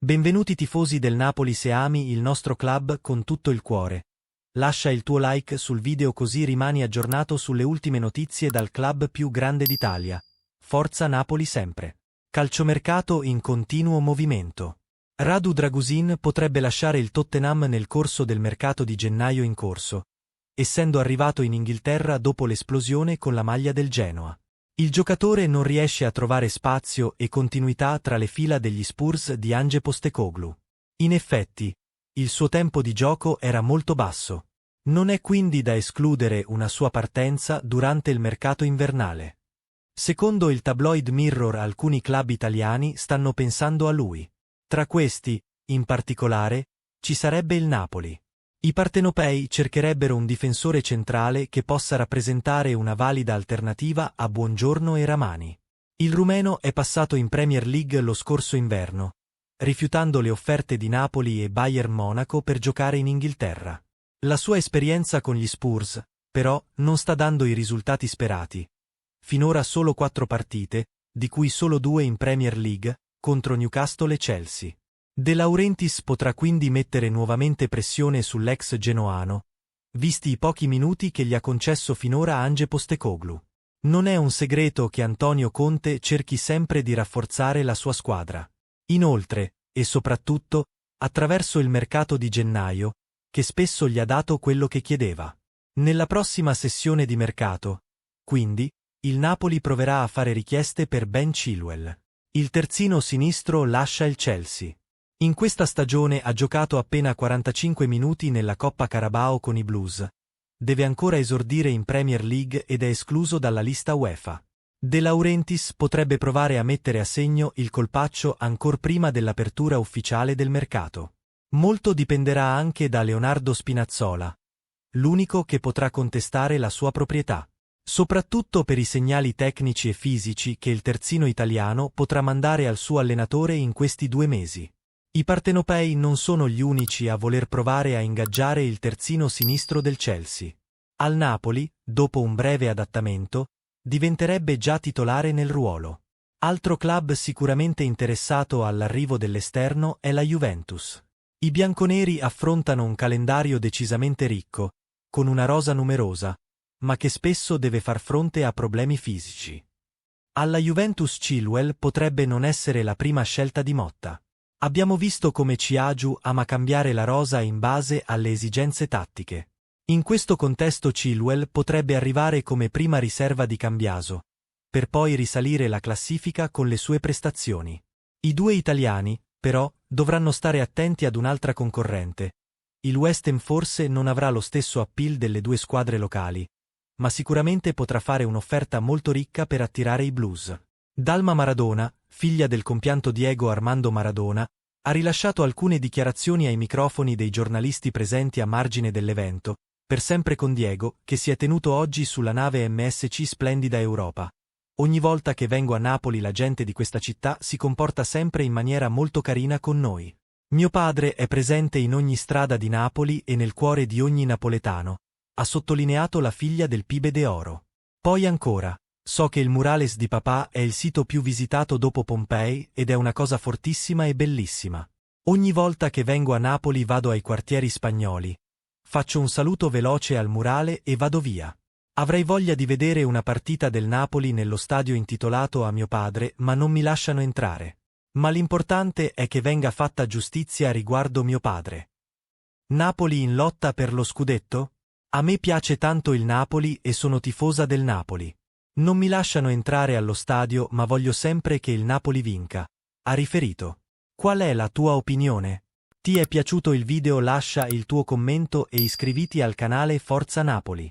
Benvenuti tifosi del Napoli, se ami il nostro club con tutto il cuore. Lascia il tuo like sul video così rimani aggiornato sulle ultime notizie dal club più grande d'Italia. Forza Napoli sempre. Calciomercato in continuo movimento. Radu Dragusin potrebbe lasciare il Tottenham nel corso del mercato di gennaio in corso, essendo arrivato in Inghilterra dopo l'esplosione con la maglia del Genoa. Il giocatore non riesce a trovare spazio e continuità tra le fila degli Spurs di Ange Postecoglou. In effetti, il suo tempo di gioco era molto basso. Non è quindi da escludere una sua partenza durante il mercato invernale. Secondo il tabloid Mirror, alcuni club italiani stanno pensando a lui. Tra questi, in particolare, ci sarebbe il Napoli. I partenopei cercherebbero un difensore centrale che possa rappresentare una valida alternativa a Buongiorno e Ramani. Il rumeno è passato in Premier League lo scorso inverno, rifiutando le offerte di Napoli e Bayern Monaco per giocare in Inghilterra. La sua esperienza con gli Spurs, però, non sta dando i risultati sperati. Finora solo 4 partite, di cui solo 2 in Premier League, contro Newcastle e Chelsea. De Laurentiis potrà quindi mettere nuovamente pressione sull'ex genoano, visti i pochi minuti che gli ha concesso finora Ange Postecoglou. Non è un segreto che Antonio Conte cerchi sempre di rafforzare la sua squadra. Inoltre, e soprattutto, attraverso il mercato di gennaio, che spesso gli ha dato quello che chiedeva. Nella prossima sessione di mercato, quindi, il Napoli proverà a fare richieste per Ben Chilwell. Il terzino sinistro lascia il Chelsea. In questa stagione ha giocato appena 45 minuti nella Coppa Carabao con i Blues. Deve ancora esordire in Premier League ed è escluso dalla lista UEFA. De Laurentiis potrebbe provare a mettere a segno il colpaccio ancor prima dell'apertura ufficiale del mercato. Molto dipenderà anche da Leonardo Spinazzola, l'unico che potrà contestare la sua proprietà. Soprattutto per i segnali tecnici e fisici che il terzino italiano potrà mandare al suo allenatore in questi 2 mesi. I partenopei non sono gli unici a voler provare a ingaggiare il terzino sinistro del Chelsea. Al Napoli, dopo un breve adattamento, diventerebbe già titolare nel ruolo. Altro club sicuramente interessato all'arrivo dell'esterno è la Juventus. I bianconeri affrontano un calendario decisamente ricco, con una rosa numerosa, ma che spesso deve far fronte a problemi fisici. Alla Juventus Chilwell potrebbe non essere la prima scelta di Motta. Abbiamo visto come Chiaju ama cambiare la rosa in base alle esigenze tattiche. In questo contesto Chilwell potrebbe arrivare come prima riserva di Cambiaso, per poi risalire la classifica con le sue prestazioni. I 2 italiani, però, dovranno stare attenti ad un'altra concorrente. Il West Ham forse non avrà lo stesso appeal delle 2 squadre locali, ma sicuramente potrà fare un'offerta molto ricca per attirare i Blues. Dalma Maradona, figlia del compianto Diego Armando Maradona, ha rilasciato alcune dichiarazioni ai microfoni dei giornalisti presenti a margine dell'evento, per sempre con Diego, che si è tenuto oggi sulla nave MSC Splendida Europa. Ogni volta che vengo a Napoli la gente di questa città si comporta sempre in maniera molto carina con noi. Mio padre è presente in ogni strada di Napoli e nel cuore di ogni napoletano, ha sottolineato la figlia del Pibe de Oro. Poi ancora, so che il murales di papà è il sito più visitato dopo Pompei ed è una cosa fortissima e bellissima. Ogni volta che vengo a Napoli vado ai quartieri spagnoli, faccio un saluto veloce al murale e vado via. Avrei voglia di vedere una partita del Napoli nello stadio intitolato a mio padre, ma non mi lasciano entrare. Ma l'importante è che venga fatta giustizia riguardo mio padre. Napoli in lotta per lo scudetto? A me piace tanto il Napoli e sono tifosa del Napoli. Non mi lasciano entrare allo stadio, ma voglio sempre che il Napoli vinca, ha riferito. Qual è la tua opinione? Ti è piaciuto il video? Lascia il tuo commento e iscriviti al canale Forza Napoli.